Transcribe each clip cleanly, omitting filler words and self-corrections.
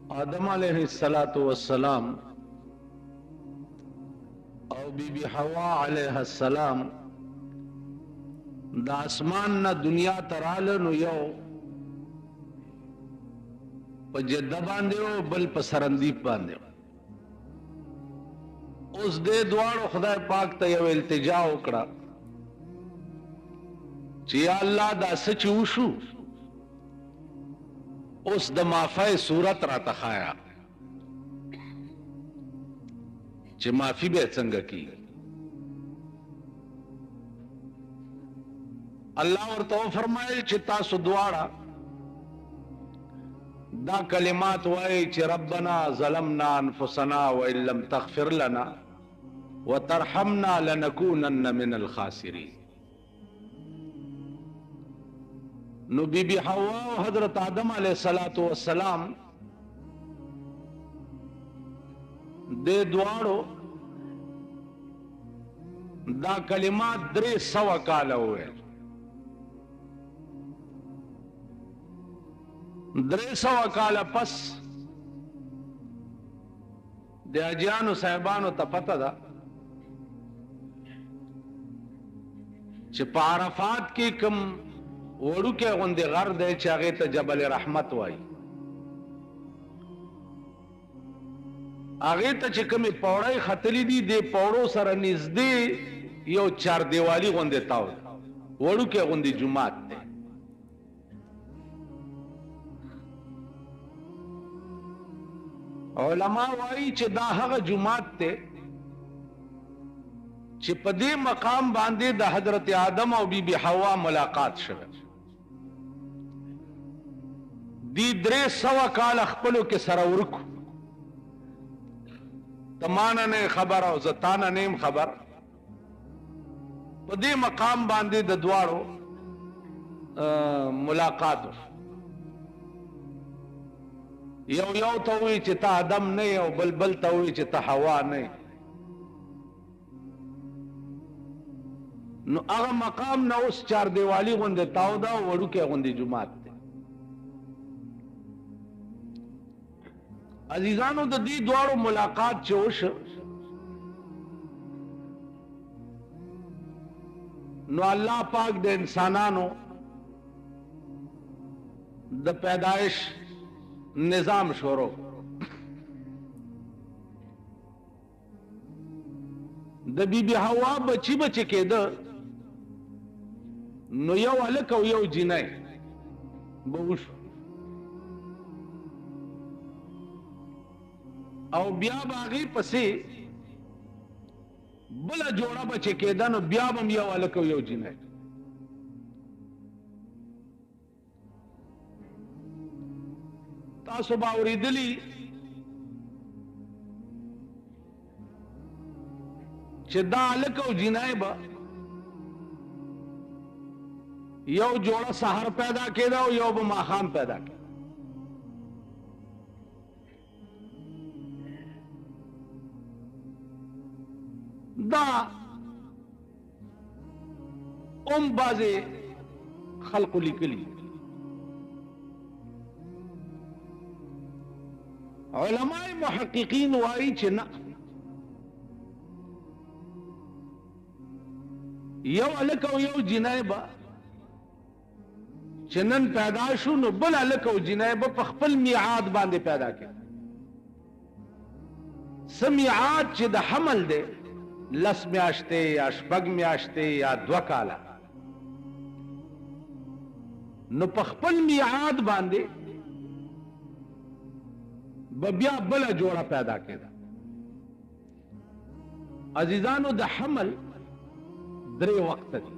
आदम अलैहिस्सलातु वस्सलाम और बीबी हवा अलैहिस्सलाम द आसमान न दुनिया तराल नु यो प जद्दा बांधे हो बल प सरंदीप बांधे हो। उस दे द्वारो खुदाए पाक ता यो इल्तिजा उकड़ा ची या अल्लाह दा सच ऊशु उस द माफाए सूरत रा तखाया ची माफी बे संग की। अल्लाह और तो फरमाए ची तासु द्वारा दा कलिमात वाए ची रब्बना ज़लमना अनफुसना व इल्लम तग़फिर लना व तरहमना लनकूनन्न मिनल खासिरीन। नु बीबी हवा और हजरत आदम अलैहिस्सलातु वस्सलाम दे द्वारो दा कलिमात 300 काल हुए। 300 काल पस दे अजियानु साहिबानो ता पता दा चे पारफात की कम वड़ू के गुंदे घर दे चागे तो जबल रहमत वाई आगे तो चिकमी पौड़ाई खतली दी दे पौड़ो सर निजदे यो 4 दिवाली गुंदे ताव वड़ू के गुंदी जुमात थे। उलमा वाई चे दाहग जुमात थे चे पदे मकाम बांधे द हजरत आदम और बीबी हवा मुलाकात शवे दी 300 काल अखपलो के सरवरुक तमाना ने खबर और जताना नेम खबर पदे मकाम बांधे द द्वारो मुलाकात यो यो तो हुई चिता आदम नहीं और बलबल तो हुई चिता हवा नहीं। नो अगर मकाम न उस 4 दिवाली गुंदे तावदा वड़ू के गुंदी जुमात थे। अजीजानो द दी द्वारो मुलाकात चोश नो अल्लाह पाक दे इंसानानो द पैदाइश निजाम शोरो द बीबी हवा बची बची के द नो यो अलग यो जिनाई बहुश और ब्या बागी पसे बला जोड़ा बचे के द नो ब्या बम यो अलग यो जिनाई तासो बावरी दिली चिदा अलग जिनाई बा यो जोड़ा सहर पैदा के दो यो माखाम पैदा के दा बाजे खलकुली के लिए उलमाए मुहक्किकीन वाई चिना यो अलग यो जिनाए बा चनन पैदाशु नो बल अलग जिनाए बा पखपल मियाद बांधे पैदा के समियाद च द हमल दे लस में आशते या शपग में आशते या 2 काला नो पखपल मियाद बांधे बबिया बला जोड़ा पैदा के अजीजानो द हमल 3 वक्त दी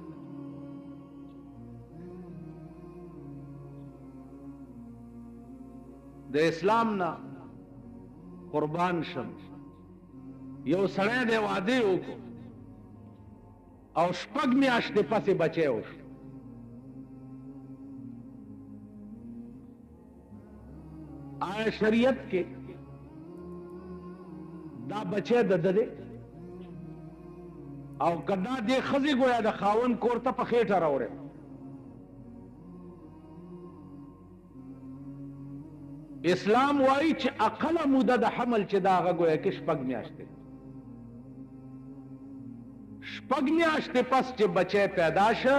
द इस्लाम ना कुर्बान शम यो सड़े दे वादे हो को और शपग में आशते पासे बचे हो आय शरीयत के दा बचे ददे और कदा दे खजी गोया द खावन कोरता पखेटा रहो रे اسلام وایي چې اقله موده د حمل چې دا هغه ګویا کې 6 میاشتې. 6 میاشتې پس چې بچی پیدا شه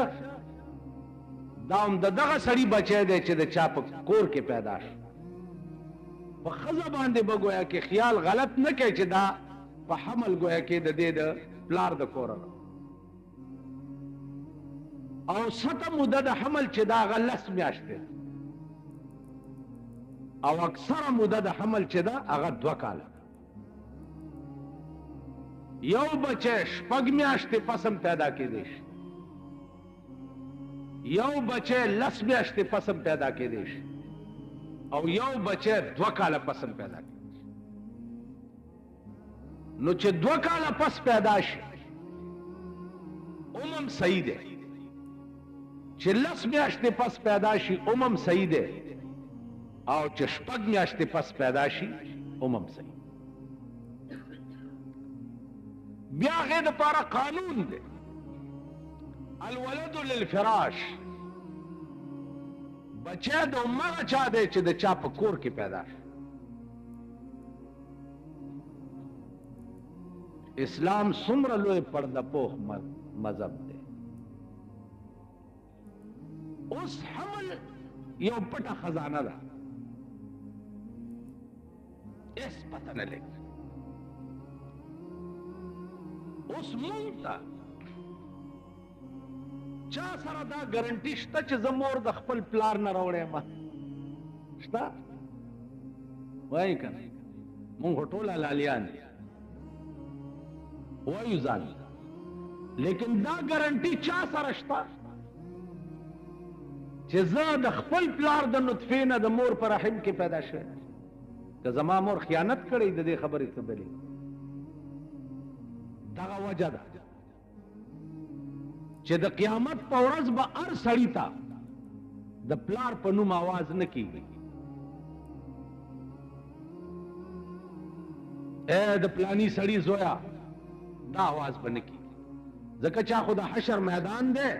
دا هم د دغه سړي بچی دی چې د چا په کور کې پیدا شه. په ښځه باندې به گویا کې خیال غلط نه کوي چې دا په حمل گویا کې د دې د پلار د کوره او سطح موده د حمل چې دا هغه 10 میاشتې او اکثره موده د حمل چې دا هغه 2 کاله. یو بچی 6 میاشتې پس هم پیدا کېدی شي، یو بچی 10 میاشتې پس هم پیدا کېدی شي او یو بچی 2 کاله پس هم پیدا کېدی شي. نو چې 2 کاله پس پیدا شي هم صحیح دی، چې 10 میاشتې پس پیدا شي هم صحیح دی او چې 6 میاشتې پس پیدا شي هم صحیح. بیا هغې دپاره قانون دی الولد للفراش. بچی د همغه چا دی چې د چا په کور کې پیدا شي. اسلام څومره لوی پرده پوخ مذهب دی. اوس حمل یو پټه خزانه ده، هیڅ پته نه لګي. اوس مونږ ته چا سره دا ګارنټي شته چې زه مور د خپل پلار نه راوړی یم؟ شته؟ وایي که نه؟ مونږ خو ټول حلالیان دي وایو ځان، لیکن دا ګارنټي چا سره شته چې زه د خپل پلار د نطفې نه د مور په رحم کې پیدا شوی؟ که زما مور خیانت کړی د دې خبرې څه دلیل؟ دغه وجه ده چې د قیامت په ورځ به هر سړي ته د پلار په نوم आवाज نه کیږي. اے د پلانی سړي زویا، دا आवाज به نه کیږي، ځکه چې خو د حشر میدان دی،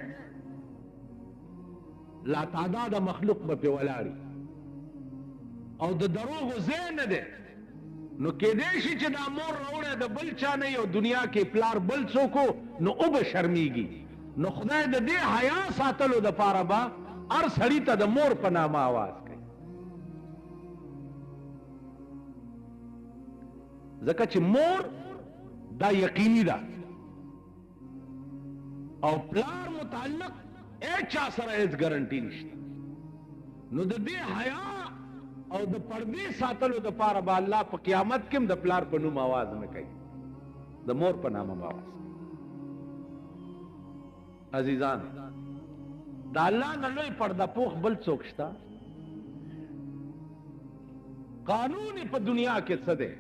لا تعداد مخلوق به پې ولاړي او د دروغو ځای نه دی. نو کېدای شي چې دا مور راوړی د بل چا نه یو دنیا کې پلار بل څوک نو او به شرمیږي. نو خدای د دې حیا ساتلو دپاره به هر سړي ته د مور په نامه آواز کوي، ځکه چې مور دا یقیني ده او پلار متعلق چا سره هیڅ ګارنټي نشته. نو د دې حیا او د پردې ساتلو دپاره به الله په قیامت کې هم د پلار په نوم آواز نه کوي، د مور په نامه به آواز کوي. عزیزان، د الله نه لوی پرده پوخ بل څوک شته؟ قانون په دنیا کې څه دی؟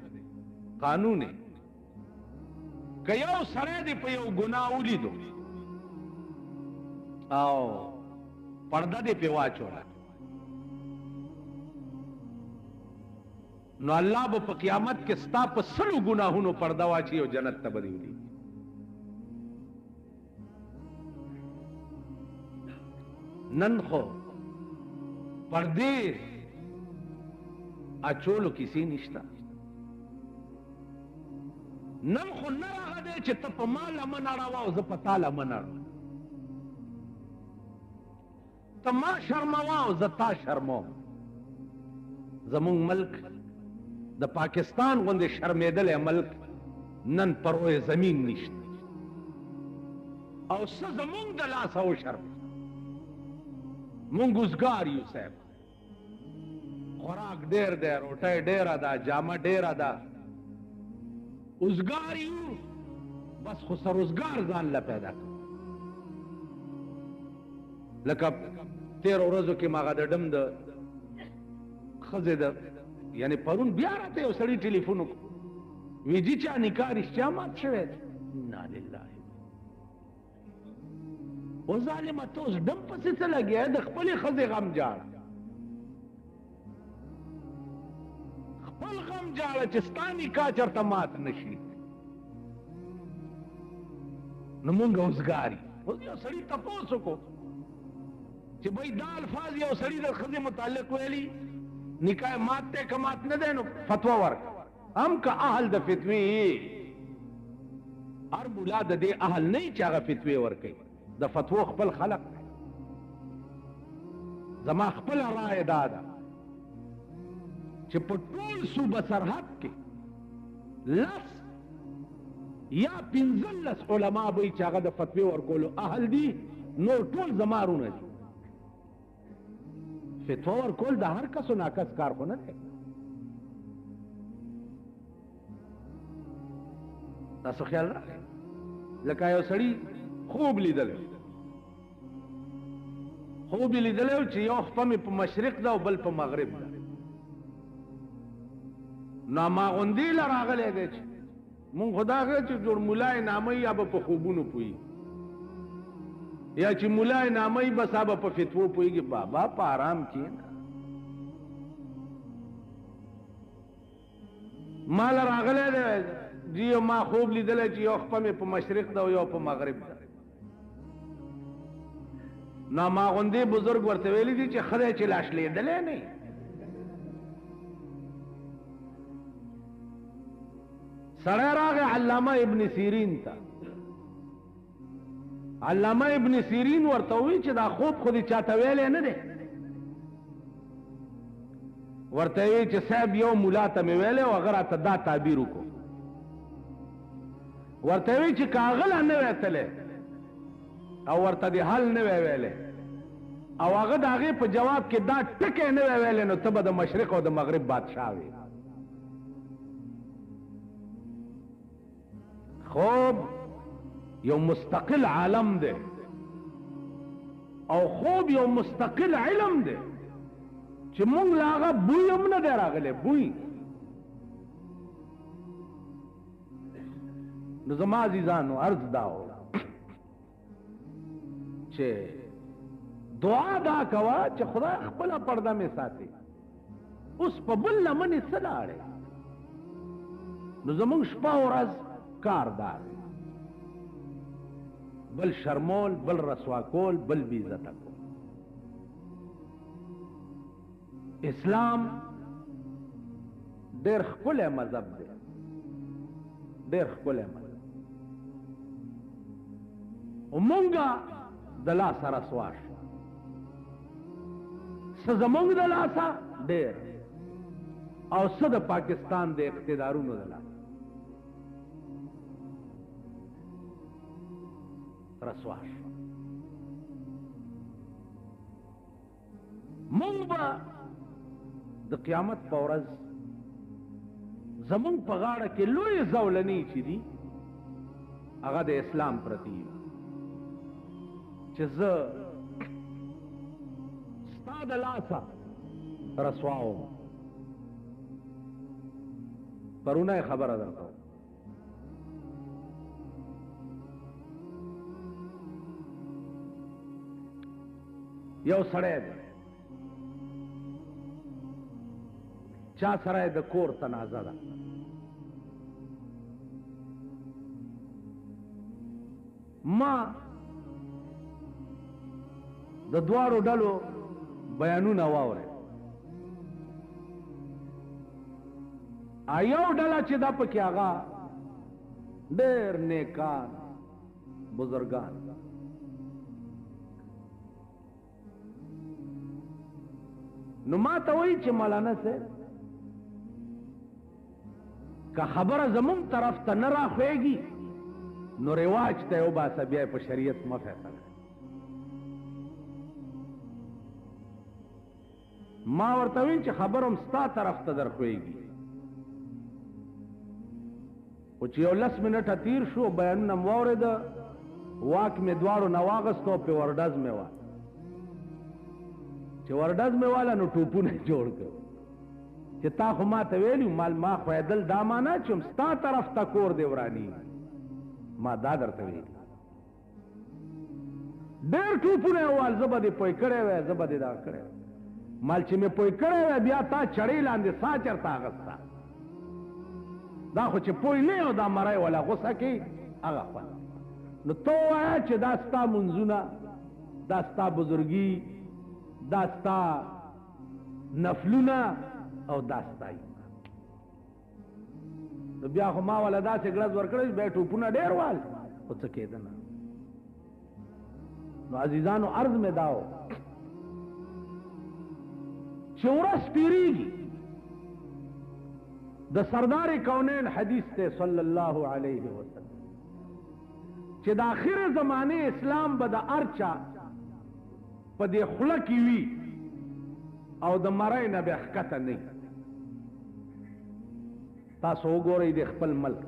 قانون که یو سړی دی په یو ګناه ولیدو او پرده دې پې واچوله، نو الله به په قیامت کې ستا په 100 ګناهونو پرده واچي او جنت ته به دې ولیږي. نن خو پردې اچولو کیسې نشته. نن خو نه هغه دی چې ته په ما لمن اړوه او زه په تا لمن اړوم، ته ما شرموه او زه تا شرموم. زمونږ ملک د پاکستان غوندې شرمېدلی ملک نن پر روی زمین نشته او څه زمونږ د لاسه وشرم. مونږ اوزګار یو صاحب، خوراک ډېر دی، روټۍ ډېره ده، جامه ډېره ده، اوزګار یو، بس خو سروزګار ځان له پیدا کړو. لکه تېرو ورځو کې ما هغه د ډم د ښځې د یعنې پرون بیا راته یو سړي ټلیفون وکړو، وی جي چا نکاح رښتیا مات شوی دی؟ انا لله. و ظالمه ته اوس ډم پسې څه لګیا د خپلې ښځې غم جاړه، خپل غم جاړه چې ستا نکاح چېرته مات نه شي. نو مونږ اوزګار یو. اوس یو سړي تپوس وکړو چې بھئی دا الفاظ یو سړي د ښځې متعلق ویلي نکاح مات ته کمات نه دی نو فتوا ورک هم که اهل د فتوی هر مولا د دې اهل نه چې هغه فتوی ورکوي د فتوا خپل خلق دی زما خپل رائے دا ده چې په ټول صوبه سرحد کې لس یا 15 علما به چې هغه د فتوی ورکولو اهل دي نور ټول زما رونه دي فتوا ورکول د هر کس و ناکس کار خو نه دی تاسو خیال راغی لکه یو سړي خوب لیدلی خوب یې لیدلی و چې یو خپه مې په مشرق ده او بل په مغرب ده نو هماغوندې له راغلی دی چې مونږ خو دا غواړو چې جوړ ملا یې نامه یا به په خوبونو پوهېږي یا چې مولا یې نامه یې بس به په فتوو پوهېږي بابا په آرام کښېنه ما له راغلی دی جی ما خوب لیدلی چې یو خپه مې په مشرق ده او یو په مغرب ده نو هماغوندې بزرګ ورته ویلي دي چې خدای چې لا شلېدلی نه سړی راغی علامه ابن سیرین ته علامه ابن سیرین ورته وی چې دا خوب خو دې چاته ویلی نه دی ورته وی چې صاحب یو مولا ته مې ویلی او هغه راته دا تعبیر وکړو ورته وی چې که هغه لا نه وی تلی او ورته دې حل نه وی ویلی او هغه د هغې په جواب کې دا ټکی نه وی ویلی نو ته به د مشرق او د مغرب بادشاه وي خوب یو مستقل عالم دی او خوب یو مستقل علم دی چې مونږ له هغه بوی هم نه دی راغلی بوی نو زما عزیزانو عرض دا و چې دعا دا کوه چې خدای خپله پرده مې ساتي اوس په بل لمنې څه لاړې نو زمونږ شپه ورځ کار دار بل شرمول بل رسوا کول بل بی عزته کول اسلام ډېر ښکلی مذهب دی ډېر ښکلی مذهب او مونږه د لاسه رسوا شو څه زمونږ د لاسه ډېر او څه د پاکستان د اقتدارونو د لاسه رسوا شو مونږ به د قیامت په ورځ زمونږ په غاړه کې لوی زولنې چې دي هغه د اسلام پرتی چې زه ستا د لاسه رسوا وم پرونه یې خبره درته یو سړی دی چا سره د کور تنازع ده ما د دواړو ډلو بیانونه واورئ یو ډله چې دا پکې هغه ډېر نیکان بزرګان نو ما ته وایي چې مولانا صاحب که خبره زمونږ طرف ته نه راخوېږي نو رواج ته یې وباسه بیا یې په شریعت مه فیصله ما ورته وایي چې خبره هم ستا طرف ته درخوېږي خو چې یو 10 منټه تیر شو بیانونه مو واورېده واک مې دواړو نه واغستو په ورډز مې وه چې ورډز مې والا نو ټوپونه جوړ کړ چې تا خو ما ته ویلي مال ما خویدل دا معنا چې هم ستا طرف ته کور دی وراني ما دا درته ویلي ډېر ټوپونه یې وال زه به دې پوی کړی وی زه به دې دا کړی مال چې مې پوی کړی وی بیا تا چړې لاندې سا چېرته اغسته دا خو چې پوی نه یو دا مری ولا غوسه کوي هغه خوند نو ته ووایه چې دا ستا منځونه دا ستا بزرګي دا ستا نفلونه او داستای نو بیا خو ما ولا داسې ګړز ورکړی بیا ټوپونه ډېر وال خو څه کېده نه. نو عزیزانو عرض مې داو چې ورځ تېرېږي د سردار کونین حدیث ته صلی الله علیه وسلم چې د آخر زمانه اسلام به د ارچا په دې خوله کې وي او د مرۍ نه به ښکته نه وي. تاسو وګورئ د خپل ملک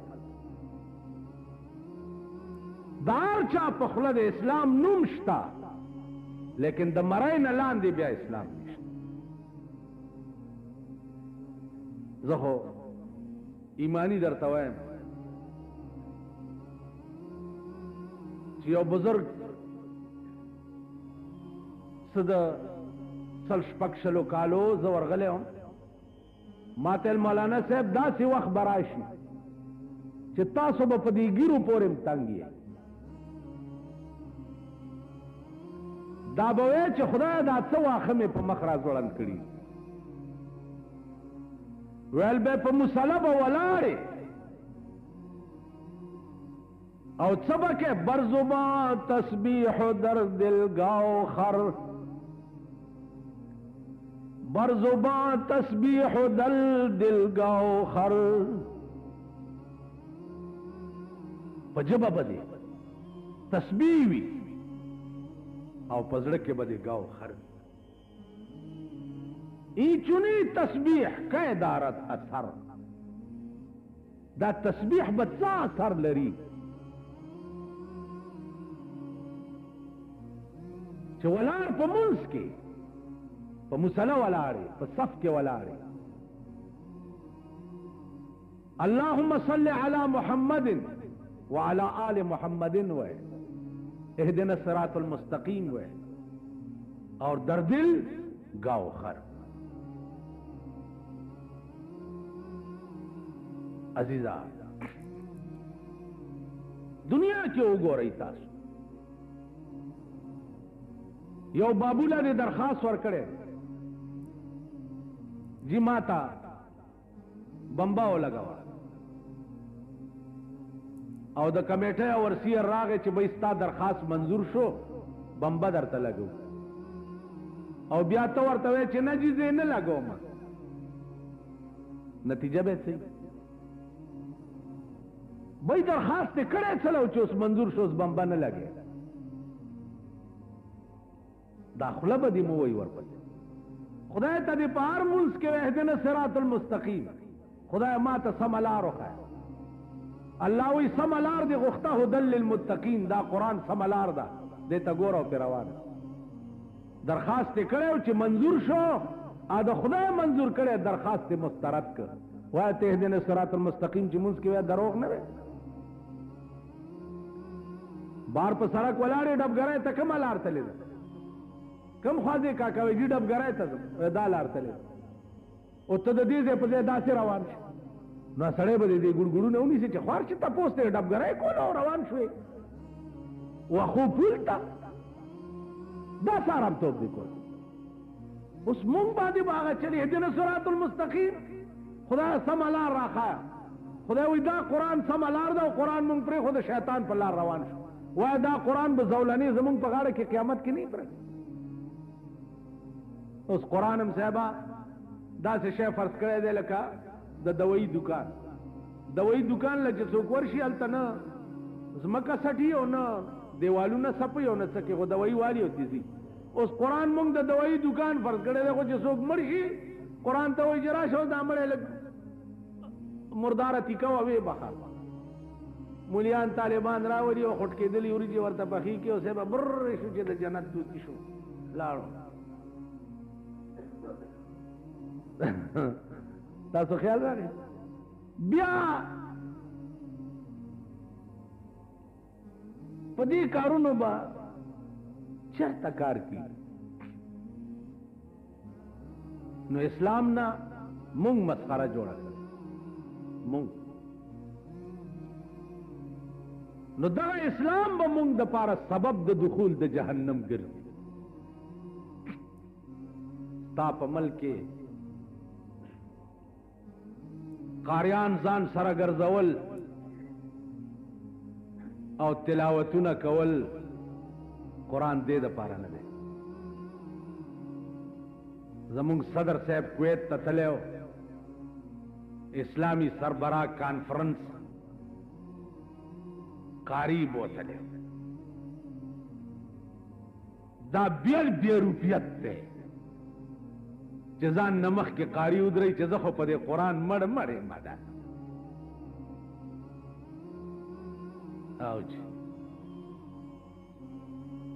د ارچا په خوله د اسلام نوم شته لیکن د مرۍ نه لاندې بیا اسلام نشته. زه خو ایمانی درته وایم چې یو بزرگ څه د سل شپږ شلو کالو زه ورغلی وم ما ته مولانا صاحب داسې وخت به راشي چې تاسو به په دې ګیرو پورې م تنګ یې. دا به وایې چې خدایه دا څه واښه مې په مخ را ځوړند کړي. ویل به په مصله به ولاړې او څه به کې برزبا تسبیح در دل گاو خر برزبا تسبیح دل دل گاو خر په جبه به دې تسبیح وي او په زړه کې به دې گاو خر وي. ای چونی تسبیح که دارد اثر دا تسبیح به څه اثر لري چې ولاړ په منځ کې په مصله ولاړې په صف کې ولاړې اللهم صل علی محمد وعلى آل محمد وے اهدنا الصراط المستقیم وے اور در دل گاو خر. عزیزا دنیا کې وګورئ تاسو یو بابولا دې درخواست ورکړې جی ماتا بمباو لګاوه او د کمیټه ورسی راغې چې به ستا درخواست منظور شو بمبا درته لګو او بیا ته ورته وې چې نه جی زه نه لګوم نتیجه به څه بھائی درخواست کڑے چلو چوس منظور شوس بمبا نہ لگے داخلہ بدی موئی ورپس خدای تا دی پار منس کے اهدنا الصراط المستقیم خدای ما تا سملار رخا اللہ وی سملار دی غختہ هدل للمتقین دا قرآن سملار دا دیتا گورو پی روان درخواست کڑے چی منظور شو آدھا خدای منظور کڑے درخواست مسترد کر وای ته اهدنا الصراط المستقیم چی منس کے دروغ نہ بار په سړک ولاړې ډبګرای ته کومه لار تللی ده کوم خواځې کاکا وایي ډبګرای ته دا لار تللی ده او ته د دې ځای په ځای داسې روان شي نو سړی به دې ګوډګوډونه ونیسي چې خوار چې تپوس ته ډبګرای کول او روان شوې وخو پول ته دا سارمتوب دی کول اوس مونږ باندې به هغه چلي اهدنا الصراط المستقیم خدای سمه لار راښایه خدای وایي دا قرآن سمه لار ده او قرآن مونږ پرېښود شیطان په لار روان شو وای دا قرآن به زولنی زمونږ په غاړه کې قیامت کې نه پرې اوس قرآن هم صاحبه داسې شی فرض کړی دی لکه د دوایي دکان دوایي دکان له چې څوک ورشي هلته نه ځمکه سټي او نه دیوالونه سپي او نه څه کې خو دوایي والي ہوتی ځي اوس قرآن مونږ د دوایي دکان فرض کړی دی خو چې څوک مړ شي قرآن ته وایي چې راشه دا مړی لږ مرداره تیکه ووې بخه مولیان طالبان راوړي او خټ کېدلې ورځي ورته پخې کې اوسه به بر شو چې د جنت دوتی شو لاړو تاسو خیال راغی بیا په دې کارونو به چېرته کار کېږي نو اسلام نه مونږ مسخره جوړه کړه مونږ نو دا اسلام به مونږ د پاره سبب د دخول د جهنم ګرځي تا په ملک کې قاریان ځان سره ګرځول او تلاوتونه کول قرآن دې دپاره نه دی. زمونږ صدر صاحب کویت ته تللی و، اسلامی سربراہ کانفرنس قاری بوتلی دا بے روپیت تے چیزان نمخ کی قاری ادرائی چیزا خو پا دے قرآن مڑ مڑے مدہ آو جی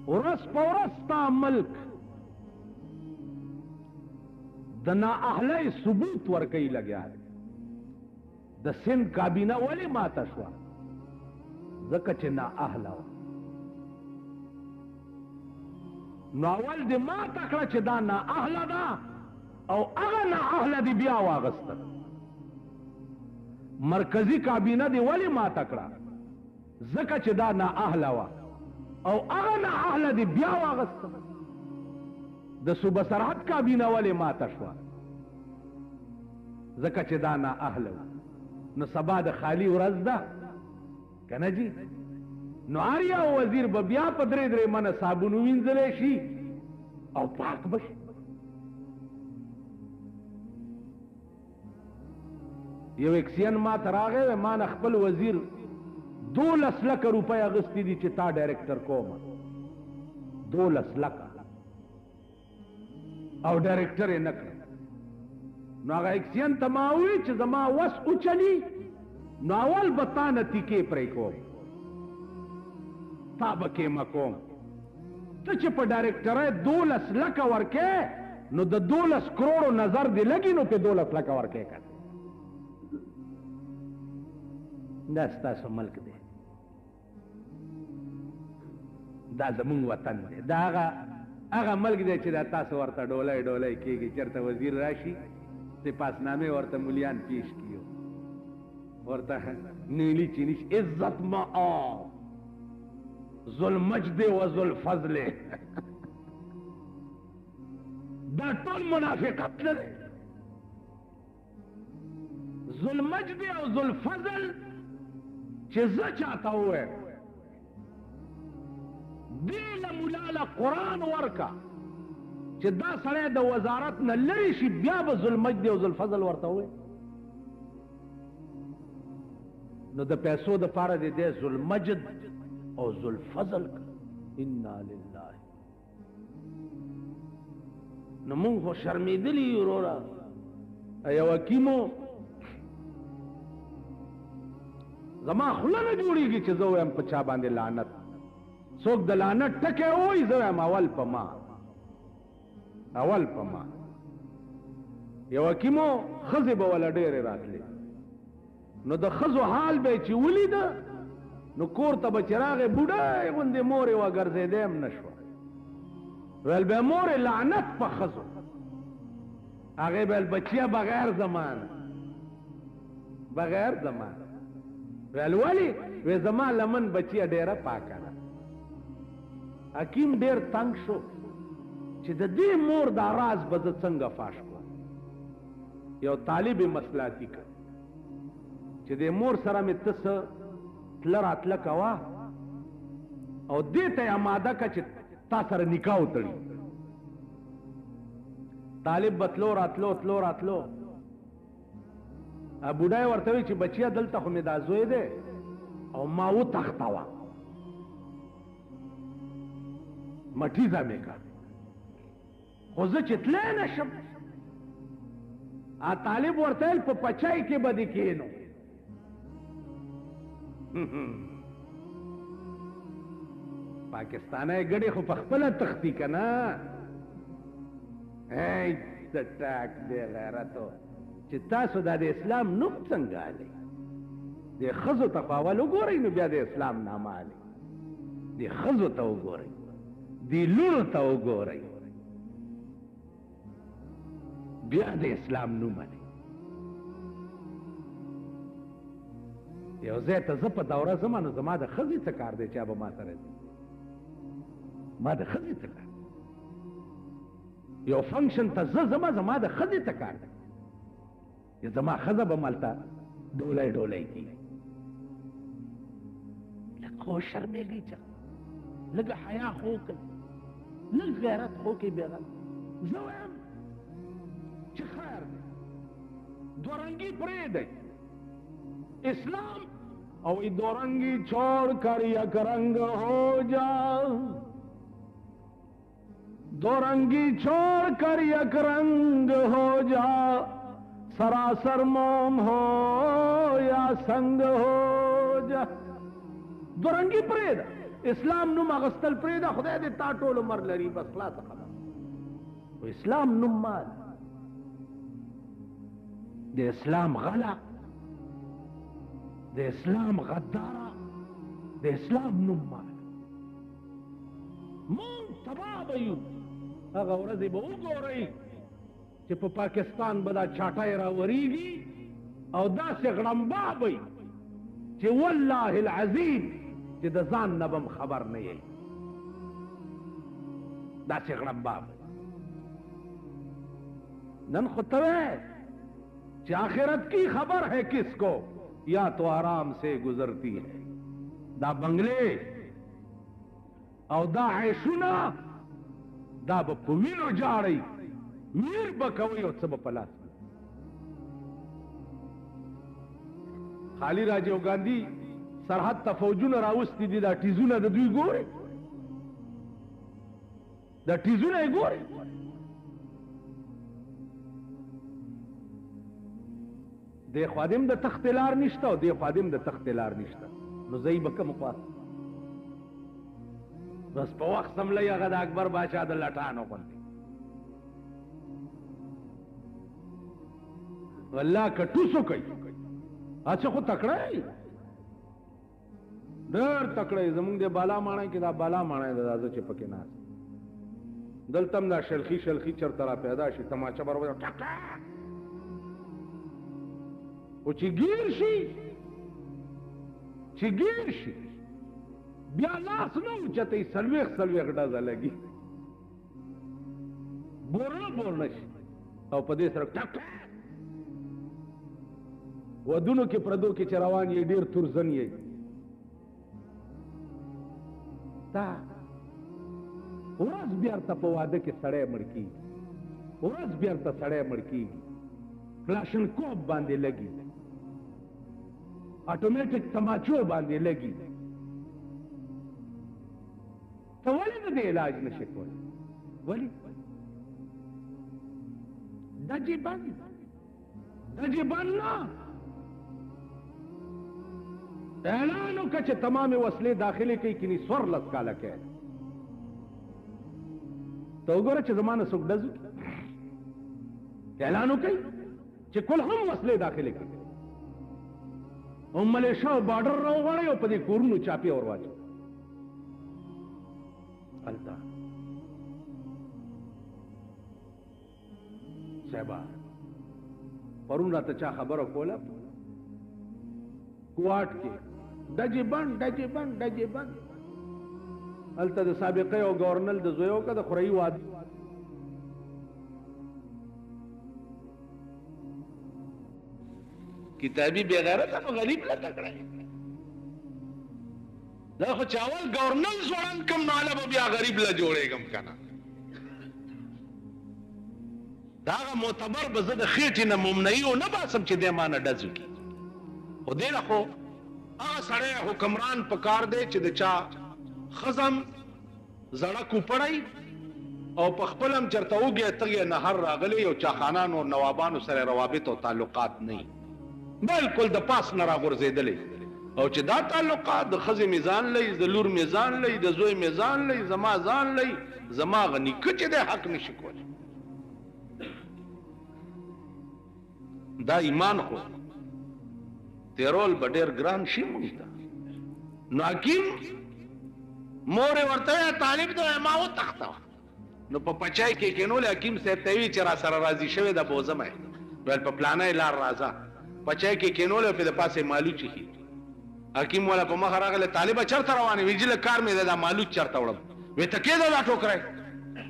ورس پا ورس تا ملک دنا اہلِ ثبوت ورکی لگیا ہے. د سند کابینه ولی ماته شوه؟ ځکه چې نا اهله وه. نو اول دې ماته کړه چې دا نا اهله ده او هغه نا اهله دې بیا واغسته. مرکزی کابینه دې ولی ماته کړه؟ ځکه چې دا نا اهله وه او هغه نا اهله دې بیا واغسته. د صوبه سرحد کابینه ولی ماته شوه؟ ځکه چې دا نا اهله وه. نو سبا د خالی ورځ ده کنه جی؟ نو هر یو وزیر به بیا په درې درې منه صابون ووینځلی شي او پاک به شي. یو اکسین ما ته راغی وی ما نه خپل وزیر 12 لکه روپۍ اخیستي دي چې تا ډایرکټر کومه. 12 لکه او ډایرکټر یې نه کړ. نو هغه اکسین ته ما ووی چې زما وس اوچلي نو اول به تا نه تیکې پرې کوم، تا به کیمه کوم. ته چې په ډایرکټرۍ 12 لکه ورکې نو د 12 کروڑو نظر دې لګي نو په 12 لکه ورکې کړ. دا ستاسو ملک دی، دا زمونږ وطن دی، دا هغه ملک دی چې دا تاسو ورته ډولۍ ډولۍ کېږي. چېرته وزیر راشي سپاسنامې ورته ملیان پیش کیو، ورته نیلی چینیش عزت معاف ذوالمجد و ذوالفضل. دا ټول منافقت نه دی. ذوالمجد او ذوالفضل چې زه چاته ووایم دې له ملا له قرآن ورکه چې دا سړی د وزارت نه لرې شي بیا به ذوالمجد او ذوالفضل ورته ووایي. نو د پیسو دپاره دې دی ذوالمجد او ذوالفضل انا لله. نو مونږ خو شرمېدلي یو وروره. یو حکیمو زما خوله نه جوړېږي چې زه ووایم په چا باندې لعنت. څوک د لعنت ټکی ووایي زه وایم اول په ما، اول په ما. یو حکیمو ښځې به وله ډېرې راتلې، نو د ښځو حال به یې چې ولیده نو کور ته به چې راغې بوډۍ غوندې مور یې وه ګرځېدی هم نه شوه. ویل به یې مورې لعنت په ښځو. هغې به ویل بچیه بغیر زمانه، بغیر زمانه. ویل ولې؟ وی زما لمن بچیه ډېره پاکه ده. حکیم ډېر تنګ شو چې د دې مور دا راز به زه څنګه فاش کړم. یو طالب مصلاحتي کړ چې د مور سره مې ته څه تله راتله کوه او دې ته یې اماده کړه چې تا سره نکاح وتړي. طالب به تلو راتلو تلو راتلو. بوډۍ ورته وایي چې بچیه دلته خو مې دا زوی دی او ما وتښتوه، مټیزه مې کړه، خو زه چې تلی نه شم. طالب ورته ویل په پچای کې به دې کښېنو. پاکستانی ګډې خو په خپله تښتي که نه. څه ټاک دی غیرتو چې تاسو دا د اسلام نوم څنګه علئ؟ دې ښځو ته خو اول وګورئ نو بیا د اسلام نامه علئ. دې ښځو ته وګورئ، دې لوڼو ته وګورئ، بیا د اسلام نوم علئ. یو ځای ته زه په دوره ځمه نو زما د ښځې څه کار دی چا به ما سره ځي؟ ما د ښځې څه کار؟ یو فنکشن ته زه ځمه زما د ښځې څه کار دی؟ زما ښځه به مالته ډولۍ ډولۍ کی لږ خو شرمېږي چې لږ حیا خو وکړي لږ غیرت خو کې بېغل زه وایم چې خیر دی دورنګي پرېږدئ اسلام او دورنگی چھوڑ کر یک رنگ ہو جا دورنگی چھوڑ کر یک رنگ ہو جا سراسر موم ہو یا سنگ ہو جا دورنگی پریدا اسلام نم اغسطل پریدا خدای دے تا ټول عمر لري بس خلاص خبر اسلام نم مال دے اسلام غلا د اسلام غدارا د اسلام نوم مال مونږ تباه به یو هغه ورځې به وګورئ چې په پاکستان به دا چاټۍ راورېږي او داسې غړمبا به وي چې والله العظیم چې د ځان نه به خبر نه یې داسې غړمبا به نن خو ته چې آخرت کی خبر ہے کس کو یا تو آرام سے گزرتی ہے دا بنگلے او دا عیشونا دا با پوینو جاڑی میر بکوی او سب پلاس خالی راجیو گاندھی سرحد تا فوجون راوستی دی دا ٹیزون دا دوی گوری دا ٹیزون ای گوری دی خادم د تخت لار نشته او دی خادم د تخت لار نشته نو زئی بکم خواست بس په وخت سملې هغه د اکبر بادشاہ د لټانو غوندې والله کټوسو کوي اچھا خو تکړه ډېر تکړه زمونږ د بالا ماڼۍ کې دا بالا ماڼۍ د راځه چې پکې ناس دلته دا شلخي شلخي چرته را پیدا شي تماچا برابر ټکا او چې ګیر شي بیا لاس نه اوچتئ څلوېښت ډزه لګي بور نه شي او په دې سره ټک ودونو کې پردو کې چې روان یې ډېر تورزن یې تا ورځ بیرته په واده کې سړی مړ کېږي ورځ بیرته سړی مړ کېږي کلاشنکوف باندې لګي آٹومیٹک تماچو باندې لګي ته ولې د دې علاج نشې کولی ولې ډجې بند نه اعلان وکړه چې تمامې وسلې داخلې کوي کینی 14 کاله کې ته وګوره چې زما نه څوک ډز وکړي اعلان وکړئ چې کل هم وسلې داخلې کوي او ملیشا بارډر راوغواړئ او په دې کورونو چاپې ور واچوئ هلته صاحبه پرون راته چا خبره کوله کوواټ کې ډجې بند هلته د سابقه او ګورنل د زویو که د خورایي واده کتابی بغیرت نو غریب لا تکړه دا خو چاول گورنل زوړن کم ناله به بیا غریب لا جوړېږم کنه دا معتبر به زه د خېټې نه ممنعي او نه باسم چې دې ما نه ډز وکړي خو دې نه خو هغه سړی حکمران په کار دی چې د چا ښځم زړه کوپړی او په خپل هم چېرته وږی تږی نهر راغلی او چاخانانو نوابانو سره روابط او تعلقات نه بالکل د پاس نه راغورځېدلی او چې دا تعلقات د ښځې میزان لري د لور میزان لري د زوی میزان لري زما ځان لري زما هغه نیکه چې دی حق نشي کولی دا ایمان خو تیرول به ډېر ګران شي موږ ته نو حکیم مورې ورته طالب دی ما وتښتوه نو په پچای کې کېنولې حکیم صاحب ته وي چې را سره راضي شوی ده بوزم یې ویل په پلانۍ لار راځه پچای کې کېنولې په د پاسې مالو چیښي حکیم والا په مخه راغلی طالبه چېرته روانې وي جله کار مې دی دا مالوچ چېرته وړم وی ته کېده دا ټوکری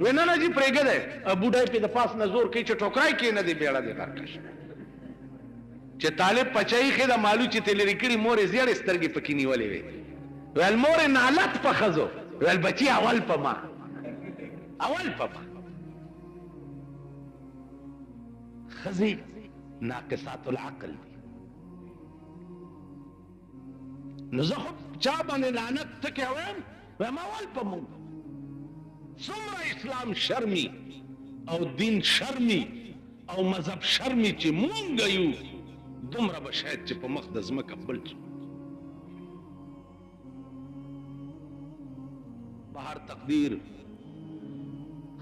وی نه نه جي پرېږدی بوډۍ پې د پاس نه زور کوي چې ټوکری کېنه دی بیړه دی غرکش چې طالب پچای خې د مالو چې تلری کړي مور زیړ سترګې پکې نیولې وي ول مور نالت په خزو ول بچي اول په ما خزي ناقصات العقل نو زه خو چا باندې لعنت تکې وایم ما اول په مونږ څومره اسلام شرمي او دین شرمي او مذهب شرمي چې مونږ یو دومره به شاید چې په مخ د ځمکه بل څو بهر تقدیر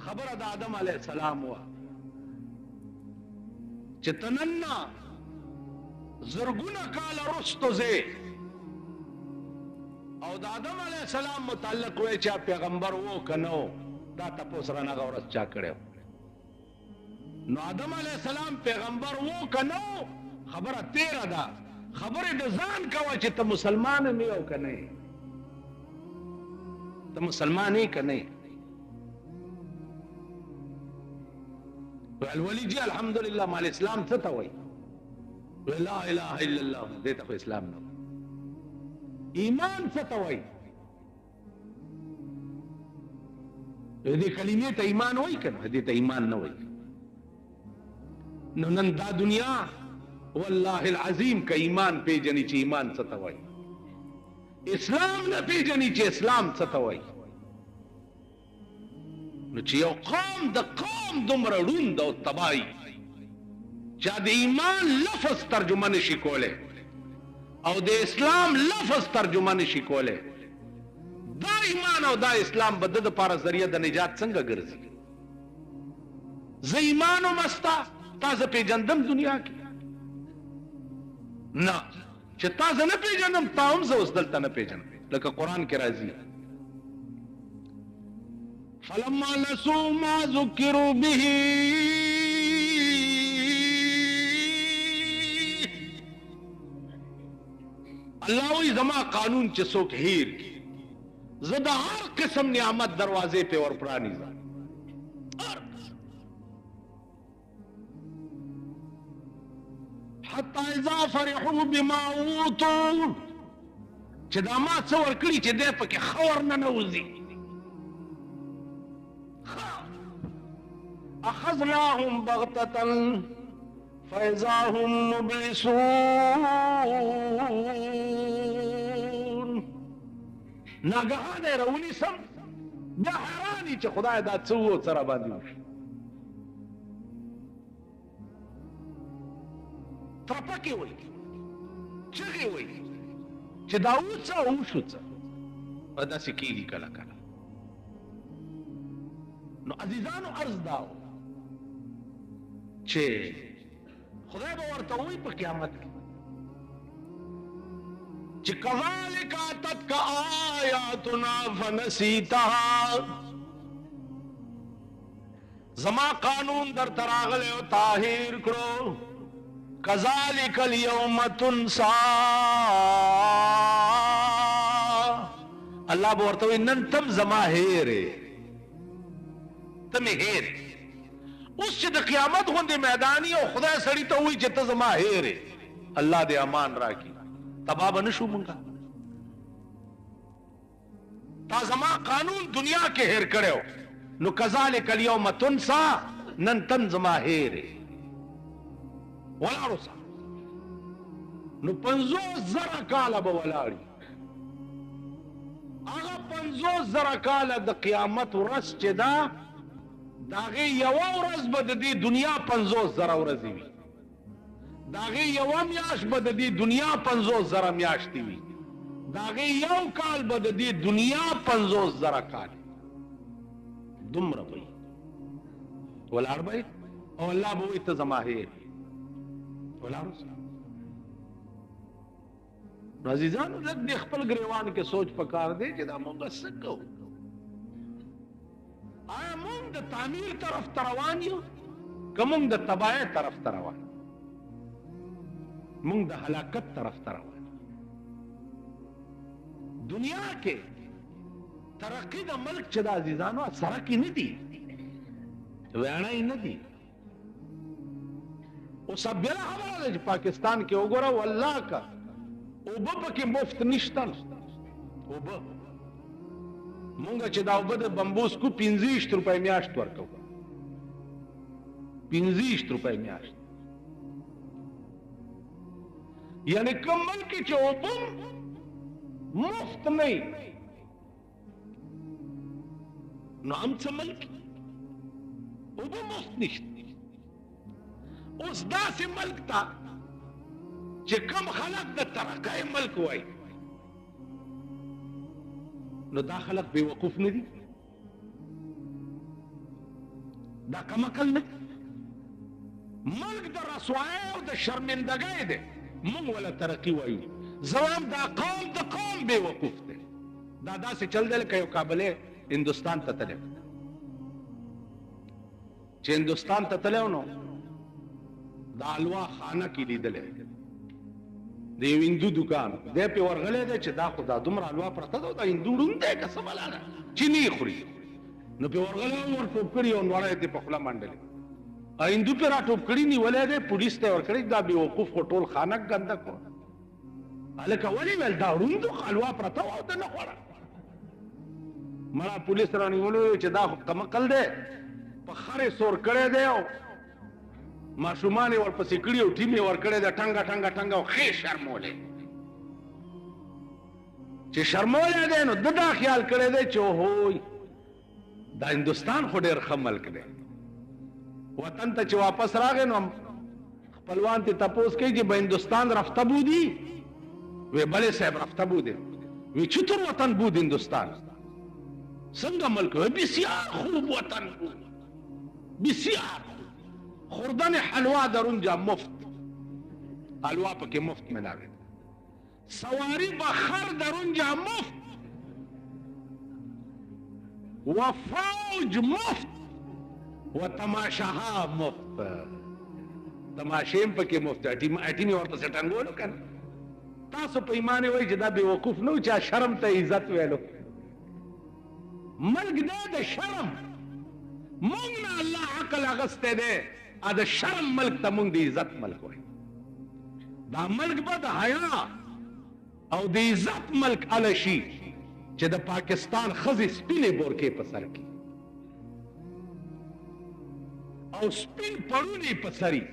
خبره د آدم علیه السلام وه چې تننا زرګونه کاله رستو ځې او د آدم علیه السلام متعلق وی چې پیغمبر وو که نه و دا تپوس رانغه ورځ چا کړی نو آدم علیه السلام پیغمبر وو که نه و خبره تیره ده خبرې د ځان کوه چې ته مسلمان نه یې او که نه یې ته مسلمان یې که نه یې الولی جی الحمدلله مال اسلام څه ته وایي لا اله الا الله دې ته خو اسلام نه ایمان څه ته وایي دې کلمې ته ایمان وایي که نه دې ته ایمان نه وایي نو نن دا دنیا والله العظیم که ایمان پیژني چې ایمان څه ته وایي اسلام نه پیژني چې اسلام څه ته وایي نو چې یو قوم د قوم دومره ړوند او تباهي چا د ایمان لفظ ترجمه نشي کولی او د اسلام لفظ ترجمه نشي کولی دا ایمان او دا اسلام به د دپاره ذریعه د نجات څنګه ګرځي زه ایمان ومستا تا زه پیژندم دنیا کې نه چې تا زه نه پیژنم تا هم زه اوس دلته نه پیژنم لکه قرآن کې راځي فلما نسوا ما ذكروا به الله وی زما قانون چې څوک هیر کی زه د هر قسم نعمت دروازې په ور پرانیزم حتی اذا فرحوا بما اوتوا چې دا ما څه ورکړي چې دی پکې خور نه نوځي اخذناهم بغتة فاذا هم مبلسون ناګهانه راونیسم بیا حیراني چې خدای دا څه و څه راباندې وشي ترپکې وایي چغې وایي چې دا وڅه او وشو څه داسې کېږي کله کله نو عزیزانو عرض دا و چې خدای به ورته وایي په قیامت کې چې کذالک اتتک آیاتنا فنسیتها زما قانون درته راغلی او تا هیر کړو کذالک الیوم تنسا الله به ورته وایي نن تم زما هیرې ته مې هیرې اوس چې د قیامت غوندې میداني او خدای سړي ته وایي چې ته زما هیرې الله دې امان راکړي تبا به نشو مونږه تا زما قانون دنیا کې هیر کړو نو کذالک الیوم تنسا نن تم زما هیرې ولاړو سا نو 50,000 کاله به ولاړي هغه 50,000 کاله د قیامت ورځ چې ده د هغې یوه ورځ به د دې دنیا 50,000 ورځې وي د هغې یوه میاشت به د دې دنیا 50,000 میاشتې وي د هغې یو کال به د دې دنیا 50,000 کال دومره به وي ولاړ به او الله به وایي ته زما هیر ولاړ اوسه نو عزیزانو لږ د خپل ګریوان کې سوچ پکار دی چې دا مونږ څه کوو آیا مونږ د تعمیر طرف ته روان یو که مونږ د تباهۍ طرف ته روان مونږ د هلاکت طرف ته روان دنیا کې ترقی د ملک چې د عزیزانو سړک یې نه دي ویاڼه یې نه دي اوس بیا خبره ده چې پاکستان کې وګوره والله کا اوبه پکې مفت نشته. اوبه مونږ چې دا اوبه د بمبوس کو 25 روپۍ میاشت ورکو، 25 روپۍ میاشت. یعنی کوم ملک چې اوبه مفت نه نو هم څه ملک اوبه مفت نشته. اوس داسې ملک ته چې کم خلک د ترقۍ ملک وای نو دا خلک بے وقوف نه دي، دا کم عقل نه. ملک د رسوایی او د شرمندګۍ دی، مونږ ولا ترقي وایو. زوام دا قوم د قوم بے وقوف دی. دا داسې چل دی لکه یو کابلی هندوستان ته تللی، چې هندوستان ته تللی نو د حلوا خانه کې لیدلی د یو هندو دکان دی پې ورغلی دی چې دا خو دا دومره حلوا پرته ده، دا هندو ړوند دی که څه بلا ده چې نه یې خوري. نو پې ورغلی ور ټوپ کړي او نوړی یې په خوله منډلې. هندو پې را ټوپ کړي نیولی دی، پولیس ته یې ورکړی دا بې وقوف خو ټول خانک ګنده کړو. هلکه ولې ویل دا ړوند حلوا پرته وه او ده نه خوړه. مړه پولیس را نیولو چې دا خو کمقل دی، په خرې سور کړی دی او ماشومان یې ورپسې کړي او ټیم یې ورکړی دی ټنګه ټنګه ټنګه او ښې شرمولی. چې شرمولی دی نو ده دا خیال کړی دی چې اوهوی دا هندوستان خو ډېر ښه ملک دی. وطن ته چې واپس راغی نو خپلوان ته تپوس کوي چې به هندوستان رفته بودی؟ وی بلې صاحب رفته بوده. وی چطور وطن بود هندوستان؟ څنګه ملک؟ وی بسیار خوب وطن بود، بسیار خوب. خوردن حلوا در اونجا مفت، حلوا پکې مفت ملاوی، سواری بخر در اونجا مفت و فوج مفت و تماشاها مفت. تماشیم پکې مفت. اټیمي ورته سټنګولو کنه. تاسو په ایمان وای چې دا بے وقوف نو چا شرم ته عزت ویلو. ملک دا د شرم مونږ نه الله عقل اغسته دی، ا د شرم ملک ته مونږ د عزت ملک وای. دا ملک به د حیا او د عزت ملک اله شي چې د پاکستان ښځې سپینې بورکې په سر کې او سپین پړونې په سري،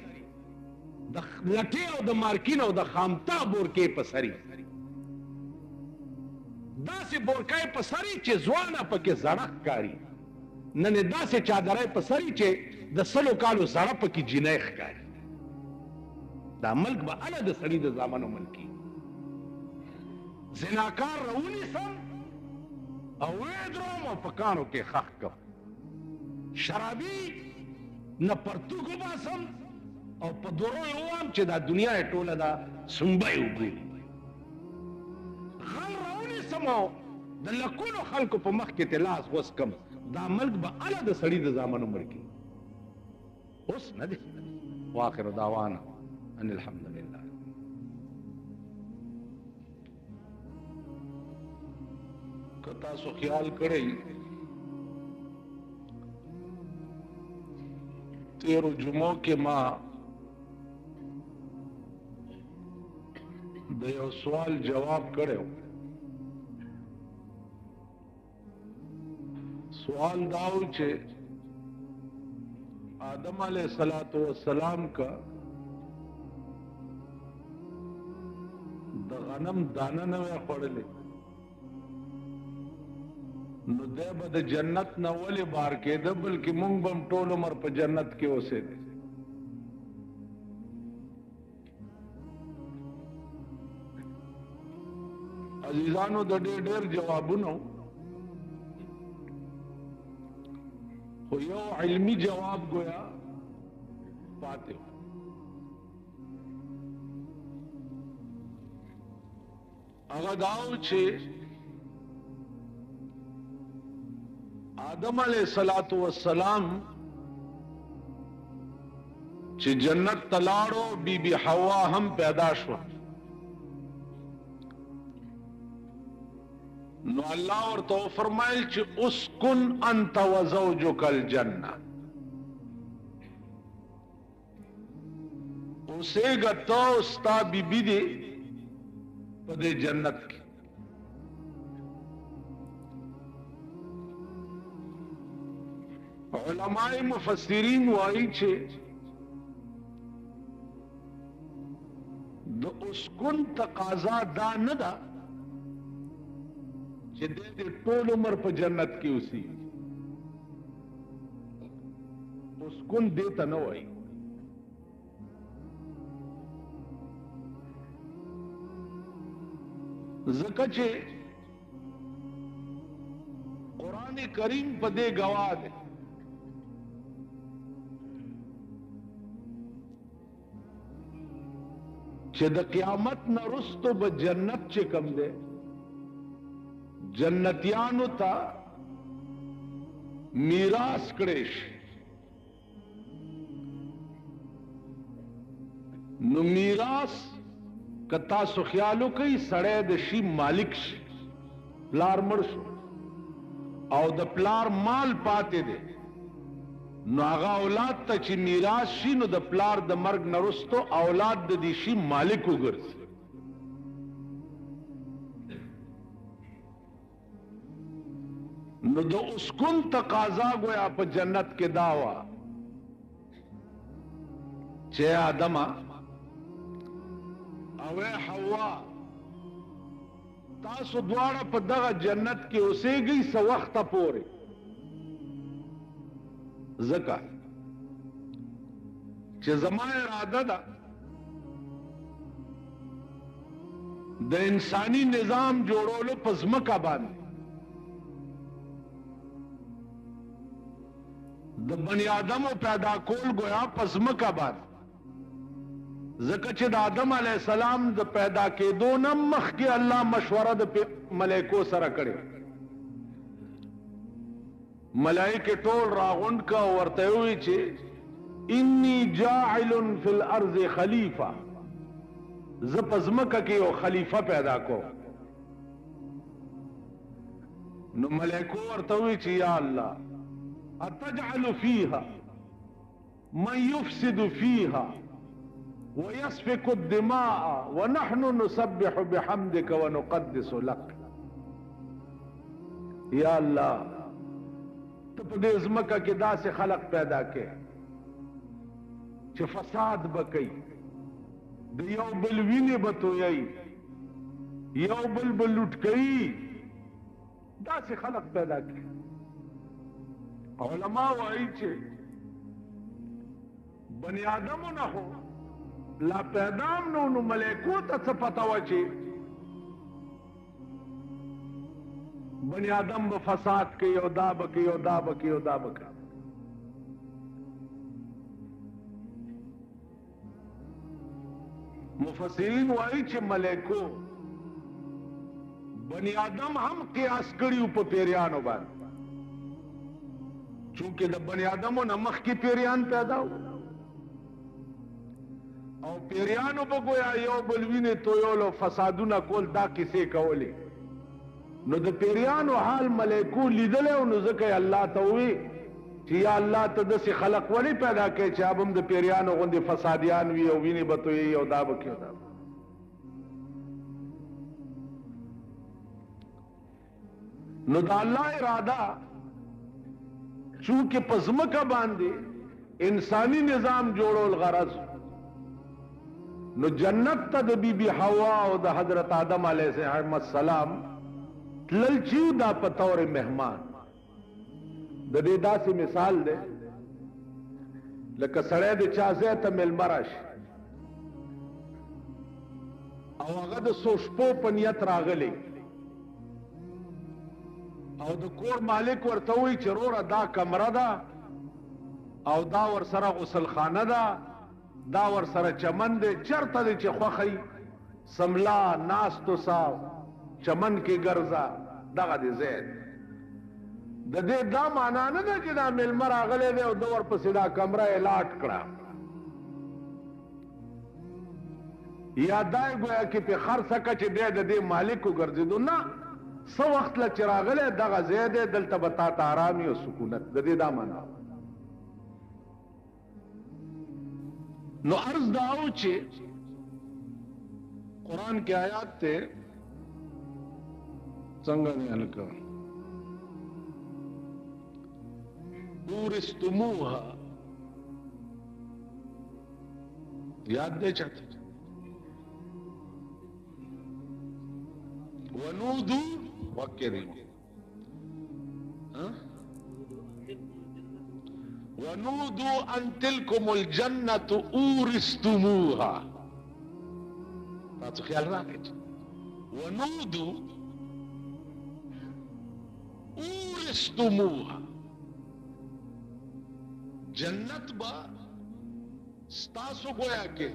د لټې او د مارکین او د خامتا بورکې په سري، داسې بورکای په سري چې ځوانه پکې زړه ښکاري. نن یې داسې چادرۍ په سري چې د 100 کالو زړه پکې جینۍ ښکاري. دا ملک به اله د سړي د زامنو ملکي. زناکار راونیسم او ویې دروم او په کاڼو کې ښخ کړم. شرابي نه پرتوګ وباسم او په درو یې ووایم چې دا دنیا یې ټوله ده سنبی وګوري. غل راونیسم او د لکونو خلکو په مخ کې لاس وسکم. دا ملک به اله د سړي د زامنو ملکي. اوس نه دی. واخر دعوانا ان الحمد لله. که تاسو خیال کړئ تیرو جمعو کې ما د یو سوال جواب کړو. سوال داو چې آدم علیہ السلام کا د غنم دانه نه وی خوړلې نو دی به د جنت نه ولې بار کېده بلکې مونږ به هم ټول عمر په جنت کې اوسېدی. عزیزانو د ډېر جوابونو خو یو علمی جواب گویا پاتې و. هغه داو چې آدم علیہ السلام چې جنت تلاړو بی بی حوا هم پیدا شو. نو الله ورته فرمایل چې اسکن انت وزوجک الجنه. اوسېږه ته او ستا بیبي دې په دې جنت کې. علماء مفسرین وایي چې د اسکن تقاضا دا نه ده چې دې ټول عمر په جنت کې اوسي. اسکن دې ته نه وایي. ځکه چې قرآن کریم په دې گواه دی چې د قیامت نه رستو به جنت چې کم دی جنتیانو ته میراث کړی شي. نو میراث که تاسو خیال وکئ سړی د شي مالک شي، پلار مړ شو او د پلار مال پاتې دی، نو هغه اولاد ته چې میراث شي نو د پلار د مرګ نه وروسته اولاد د دې شي مالک وګرځي. نو د اسکن تقاضا گویا په جنت کې دا وه چې آدمه او حوا تاسو دواړه په دغه جنت کې اوسېږئ څه وخته پورې، ځکه چې زما اراده ده د انساني نظام جوړولو په ځمکه باندې د بني آدمو پیدا کول گویا په ځمکه باندې، ځکه چې د آدم علیه السلام د پیدا کېدو نه مخکې الله مشوره د ملائکو سره کړې. ملائکه ټول راغونډ کا او ورته وی چې انی جاعل فی الارض خلیفہ، زه په ځمکه کې یو خلیفہ پیدا کوم. نو ملائکو ورته وی چې یا الله اتجعل فیها من یفسد فیها ويسفك الدماء ونحن نسبح بحمدك ونقدس لك. یا الله ته په دې ځمکه کې داسې خلق پیدا کړې چې فساد به کوي، د یو بل وینې به تویوي، یو بل به لوټ کوي، داسې خلق پیدا کړې. علما وایي چې بني آدمو نه خو لا پیدام نو ملائکو ته څه پته وه چې بني آدم به فساد کوي او دا به کوي او دا به کوي او دا به کوي. مفسرین وایي چې ملائکو بني آدم هم قیاس کړي په پیریانو باندې، چونکه د بني آدمو نه مخکې پیریان پیدا و او پیریانو به گویا یو بل وینې تویول او فسادونه کول، دا کیسې کولې. نو د پیریانو حال ملائکو لیدلی او نو ځکه یې الله ته ووی چې یا الله ته داسې خلق ولې پیدا کوې چې هغه هم د پیریانو غوندې فسادیان وي او وینې به تویوي او دا به کوي او دا به. نو د الله اراده چونکه په ځمکه باندې انساني نظام جوړول غرض، نو جنت ته د بی بی حوا او د حضرت آدم علیه السلام تلل چیو دا په طور مهمان. د دې داسې مثال دی لکه سړی د چا ځای ته میلمه راشي او هغه د څو شپو په نیت راغلی او د کور مالک ورته وایي چې وروره دا کمره ده او دا ورسره غسلخانه ده، دا ورسره چمن دی، چرته دی چې خوښی سملا ناستو سا چمن کې ګرځه، دغه دی ځای. د دې دا معنا نه ده چې دا میلمه راغلی دی او ده ورپسې دا کمره یې لاټ کړه، یا دا یې ګویا کې پې خرڅه کړه چې دی د دې مالک وګرځېدو. نه، څه وخت له چې راغلی دغه ځای دی، دلته به تا ته ارامي او سکونت. د دې دا معنا نو عرض داو چې قرآن کې آیات ته څنګه نه الکا ورستموها یاد دې چاته ونودوا وكرم ونودوا ان تلكم الجنة اورثتموها تاسو خیال راکړئ ونودوا اورثتموها جنت با ستاسو گویا کې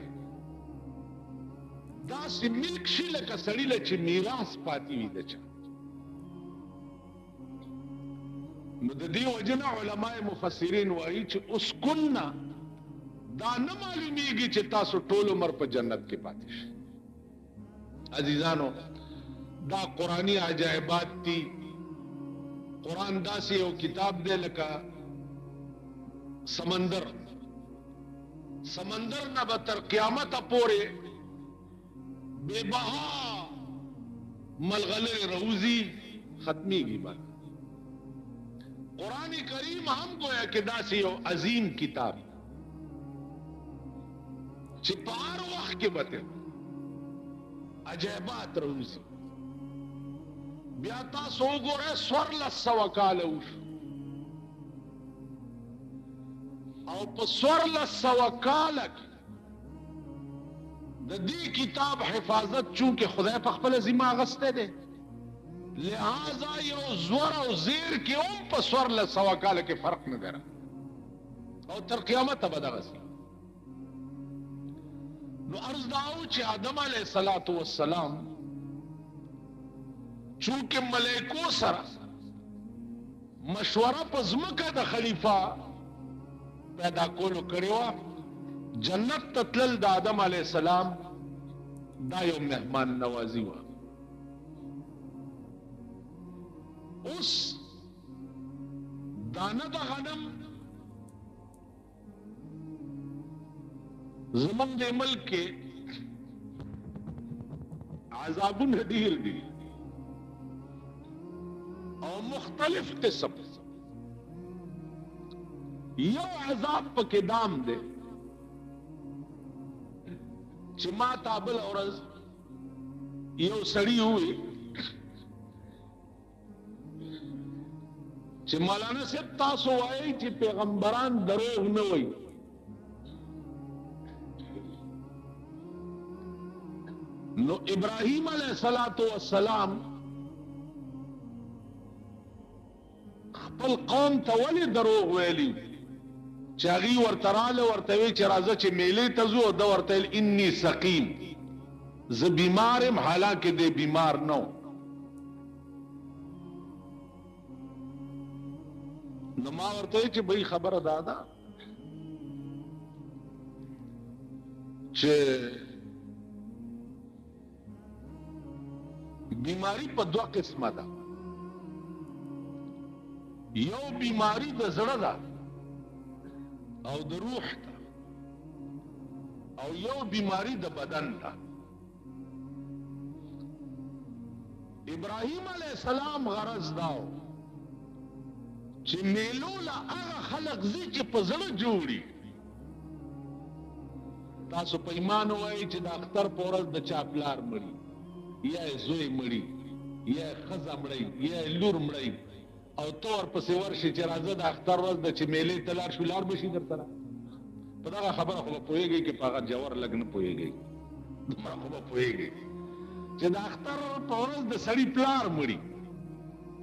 دا سی ملک شي لکه سړی له چې میراث پاتې وي د چا نو د دې وجنه علماء مفسرین وایي چې اسكننا دا نه معلومیږي چې تاسو ټول عمر په جنت کې پاتې شئ عزیزانو دا قرآنی عجائبات دي قرآن داسې یو کتاب دی لکه سمندر نه به تر قیامت پورې بے بها ملغلر روزی ختمیږي باندې قرآن کریم هم گویا کہ داسی یو عظیم کتاب چې په هر وخت کې بته عجایبات روزي بیا تاسو وګورئ سورلس سوه کاله وشو او په سورلس سوه کاله کې د دې کتاب حفاظت چونکه خدای په خپل ذمہ غسته ده لہذا یو زور او زیر کې هم په سورلس سوه کاله کې فرق نه درا او تر قیامت به دغسي نو عرض داو چې آدم علیه الصلاۃ والسلام چونکه ملائکو سره مشوره په ځمکه د خلیفہ پیدا کولو کړو جنت تتلل د آدم علیہ السلام دا یو مهمان نوازی و اوس دانه د غنم زمون د ملک کې عذابونه ډیر دي او مختلف قسم یو عذاب پکې دام دی چې ما تابل اورز یو سړی وي چې مولانا صاحب تاسو وایي چې پیغمبران دروغ نه وایي نو ابراهیم علیه السلام خپل قوم ته ولې دروغ ویلي چاغي ورتراله ورتوي چې راځه چې میلې ته زو د ورتل انی سقیم ز بیمارم حالانکه دې بیمار نو نو ما ورته چې به خبره دادا چې بیماری په دوه قسمه ده یو بیماری د زړه ده او د روح ته او یو بیماری د بدن ته ابراهیم علیہ السلام غرض داو چې میلو لا هغه خلق زی چې په زړه جوړي تاسو په ایمان وایي چې د اختر په ورځ د چا پلار مړي یا زوی مړي یا ښځه مړي یا لور مړي او تور پسې ورشي چې راځه د اختر ورځ د چې میلې ته لاړ شو لاړ به شي درته په دغه خبره خو به پوهېږئ چې په هغه جوور لږ نه پوهېږئ دومره خو به پوهېږئ چې د اختر په ورځ د سړي پلار مړي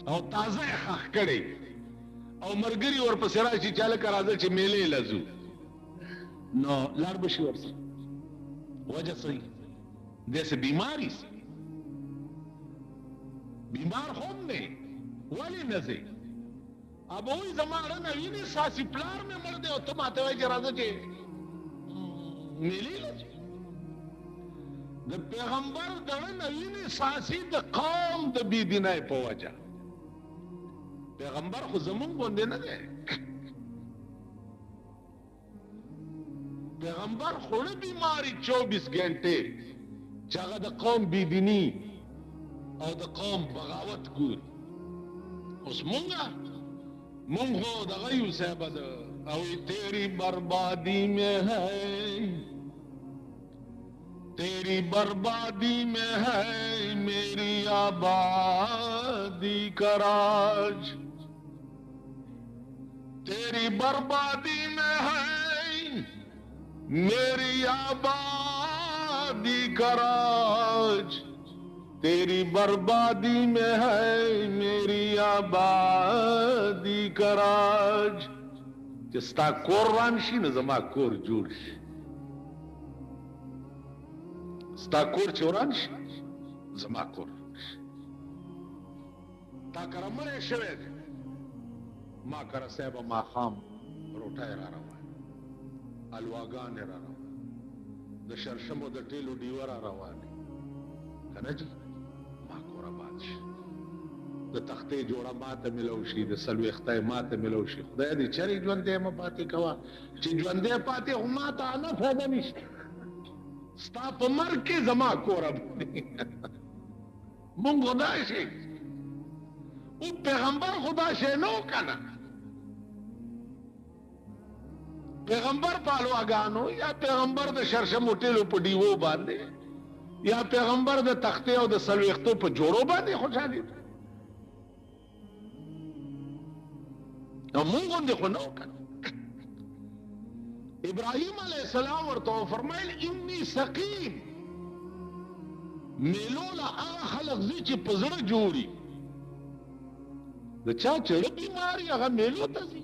او تازه یې ښخ کړی او ملګري ورپسې راشي چې هلکه راځه چې میلې له ځو نو لاړ به شي ورسره وجه څه داسې بیماري سي بیمار هم دی ولې نه ځې ابوی زما اړه نه وینې ساسي پلار مې مړ دی او ته ماته وایې چې راځه چې میلې له ځو د پیغمبر دړه نه وینې ساسي د قوم د بېدینۍ په وجه پیغمبر خو زمونږ غوندې نه دی پیغمبر خوڑه بیماری 24 گھنٹے چاگه دا قوم بیدینی او دا قوم بغاوت گوری اس منگو دا غیو صحبہ دا اوی تیری بربادی میں ہے تیری بربادی میں ہے میری آبادی کا راج تیری بربادی میں ہے میری آبادی کا راج تیری بربادی میں ہے میری آبادی کا راج جستا کور رانشی نظما کور جوڑ شی ستا کور چورانشی زما کور تا کرمر شوید ما کر صاحب ما خام روٹای را روان الواگان را روان د شرشم او د ټیلو ډیور را روان کنه جی ما کور آباد شي د تختې جوړه ماته ملو شي د سلوختای ماته ملو شي خدای دې چری ژوندې م پاتې کوا چې ژوندې پاتې هم ماته نه فایده نشته ستا په مرګ کې زما کور آباد مونږ خدای شي او پیغمبر خدا شي نو کنه پیغمبر پالواګانو یا پیغمبر د شرشم ټیلو په دیو باندې یا پیغمبر د تختې او د سلوختو په جوړو باندې خوشالي نو مونږ غوندې خو نو کنه ابراهیم علیہ السلام ورته فرمایل انی سقیم میلو له هغه خلق زی چې په زړه جوړي د چا چړه بیماری هغه میلو ته ځي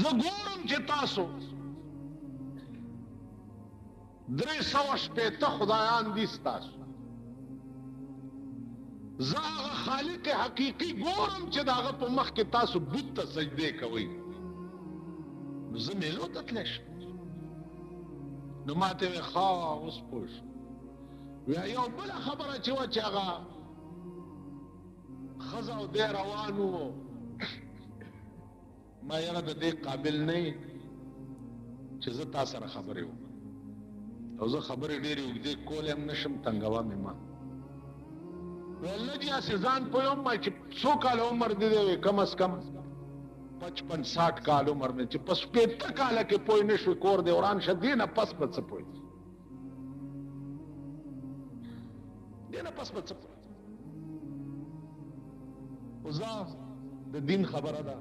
زه ګورم چې تاسو 360 خدایان دي ستاسو زه هغه خالق حقیقي ګورم چې داغه په مخ کې تاسو بت ته سجدې کوئ نو زه میلو ته تللی شم نو ماته وې ښه اوس پوه شو بیا یو بله خبره چې وه چې هغه ښځه او دی روان وو ما یاره د دې قابل نه یې چې زه تا سره خبرې وکړم او زه خبرې ډېرې اوږدې کولی هم نه شم تنګوه مې ما والله جی هسې ځان پوهوم ما چې څو کاله عمر دې دی کم از کم 55-60 کال عمر مې چې په 50 کاله کې پوه نه شوې کور دې وران شه دې نه پس به څه پوه دې نه پس به څه پوه خو زه د دین خبره ده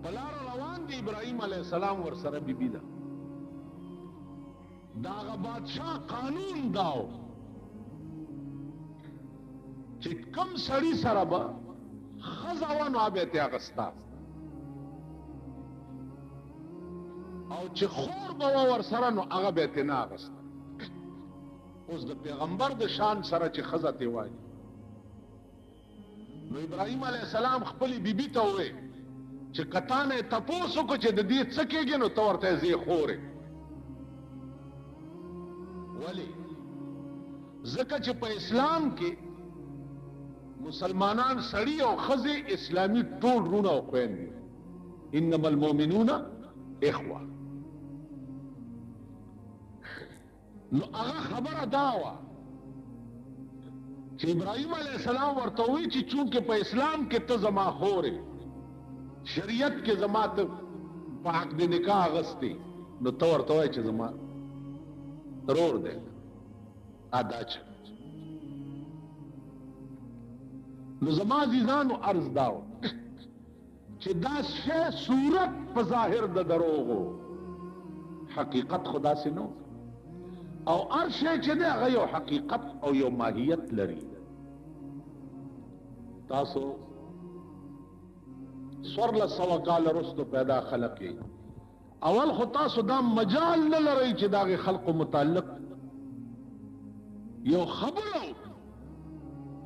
په لاره روان دي ابراهیم علیه السلام ورسره بیبي ده د هغه بادشاه قانون داو چې کم سړي سره به ښځه وه نو به یې ترې اخسته او چې خور به وه ورسره نو هغه به یې ترې نه اخسته اوس د پیغمبر د شان سره چې ښځه ترې وایي نو ابراهیم علیه السلام خپلې بیبي ته وویې چې که تا نه یې تپوس وکړو چې د دې څه کېږي نو ته ورته یې زه خورې ولې ځکه چې په اسلام کې مسلمانان سړي او ښځې اسلامي ټول رونه او خویندې انما المؤمنون اخوه نو هغه خبره دا وه چې ابراهیم علیه السلام ورته ووایي چې چونکې په اسلام کې ته زما خورې شریعت کې زما ته په حق د نکاح اغستې نو ته ورته وایي چې زما رور دی ادا چه نو زما عزیزانو عرض داو چې دا شی صورت په ظاهر د دروغو حقیقت خدا سي نو او هر شی چې دی هغه یو حقیقت او یو ماهیت لري تاسو 1400 کال وروسته پیدا خلق یې اول خو تاسو دا مجال نه لرئ چې د هغې خلقو متعلق یو خبره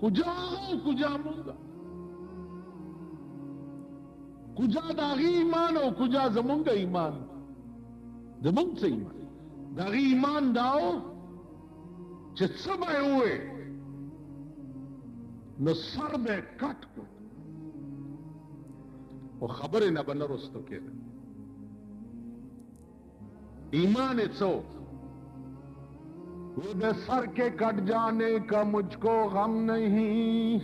کجا هغه کجا مونږ کجا د هغې ایمان او کجا زمونږ ایمان د مونږ څه ایمان د هغې ایمان دا و چې څه به یې ووایې نو سر به یې کټ کړو वो खबर न बन रस्तों के ईमान सो वो दे सर के कट जाने का मुझको गम नहीं,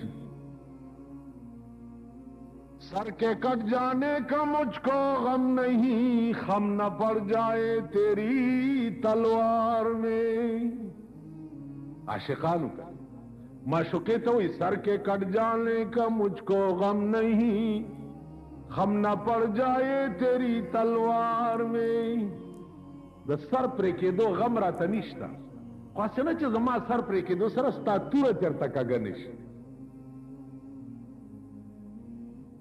सर के कट जाने का मुझको गम नहीं, खम न पड़ जाए तेरी तलवार में। आशिकानु का माशुके तो इस सर के कट जाने का मुझको गम नहीं, खम न पड़ जाए तेरी तलवार में। द सर पर के दो गम रा तनिष्ठा खासे न जमा सर पर के दो सरस्ता तूर चरता का गणेश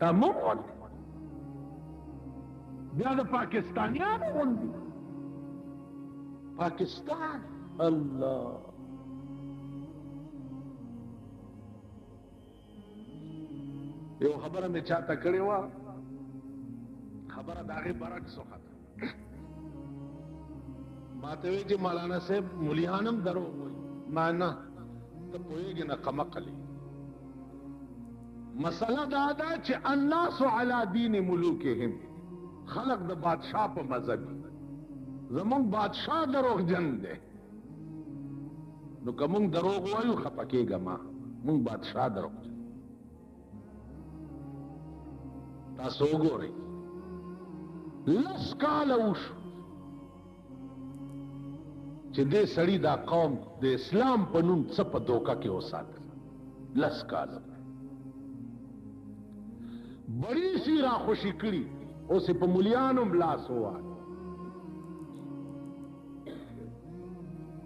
तमोन ब्याद पाकिस्तानियान होंगी पाकिस्तान अल्लाह यो खबर में चाहता करे हुआ खबर दागे बरक सोखा माते हुए जी मौलाना साहब मुलियानम दरो माना तो पोएगे ना कमकली मसला दादा चे अन्नास अला दीन मुलूकिहिम खलक द बादशाह पर मजहबी जमुंग बादशाह दरोग जन दे नु कमुंग दरोग वायु खपकेगा मां मुंग बादशाह दरोग जन तासोगो रही लस्काल उश چې دې سړی دا قوم د اسلام په نوم څه په دوکه کې وساتل لس کاله بڑی سی را خوشی کړي اوس په مليانو ملاس هوا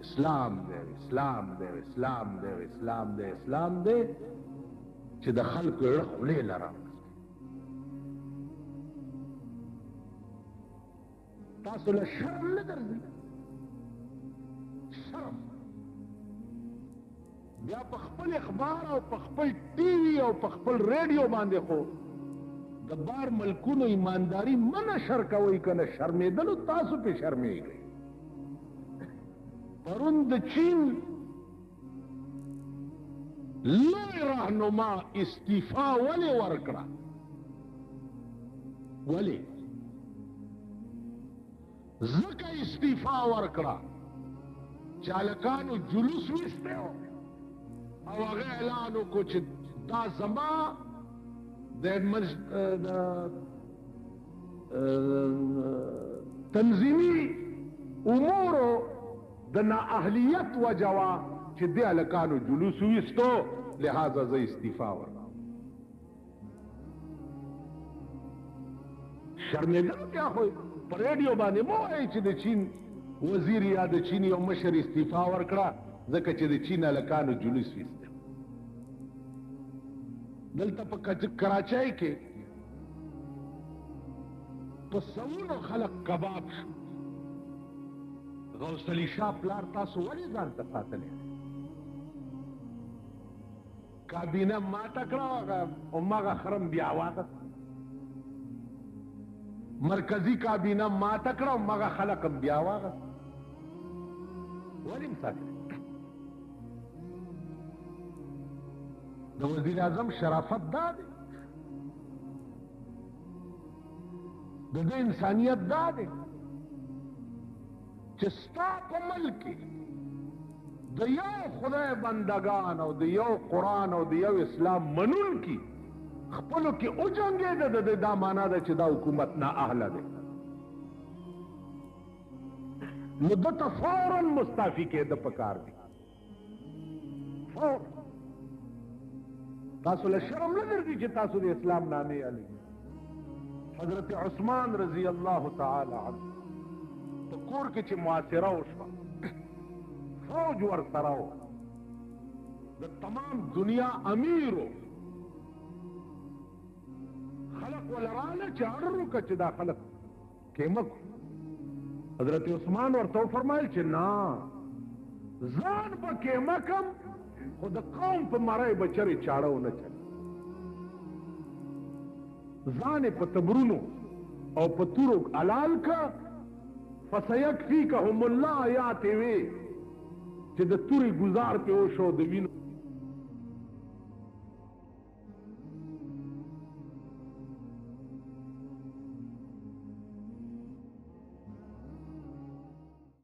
اسلام دې اسلام دې اسلام دې اسلام دې اسلام دې چې د خلکو خولې لره تاسو له شرم نه درځي بیا په خپل اخبار او په خپل ټي وي او په خپل ریډیو باندې خو د بار ملکونو ایمانداری منه شر کوي کنه شرمېدلو تاسو په شرمېږئ پرون د چین لوی راهنما استعفا ولې ورکړه ولې ځکه استعفا ورکړه چالکانو جلوس وسته او هغه اعلان وکړ چې دا زما د تنظیمي امورو د نااهلیت وجوا چې د الکانو جلوس وستو لہذا زه استعفا ورکړم شرمېدل بیا خو په ریډیو باندې مو وایي چې د چین وزیر یا د چین یو مشر استعفا ورکړه ځکه چې د چین الکانو جلوس وسته دلته په کراچۍ کې په سوونو خلک کباب شو غوث علي شاه پلار تاسو ولې ځان ته ساتلی کابینه ماته کړه هماغه خرم بیا واغست مرکزی کابینه ماته کړه هماغه خلک هم بیا واغست ولې مساتلی د وزیر اعظم شرافت دا دی د دې انسانیت دا دی چې ستا په ملک کې د یو خدای بندگان او د یو قرآن او د یو اسلام منونکي خپلو کې وجنګېده د دا معنا ده چې دا حکومت نااهله دی نو دته فوراً مستعفي کېده پکار دی فوراً تاسو له شرم نه درځي چې تاسو د اسلام نامې علي حضرت عثمان رضی الله تعالی عنه په کور کې چې محاصره وشوه فوج ورسره و د تمام دنیا امیرو خلق ولراله چې اړر وکړه چې دا خلق کیمه حضرت عثمان ورته وفرمایل چې نه ځان به کیمه کم خو د قوم په مرۍ بچرې چاړه ونه چلي ځان یې په تبرونو او په تورو حلال که فسیکفیکهم الله آیات وې چې د تورې ګزار پې وشو د وینو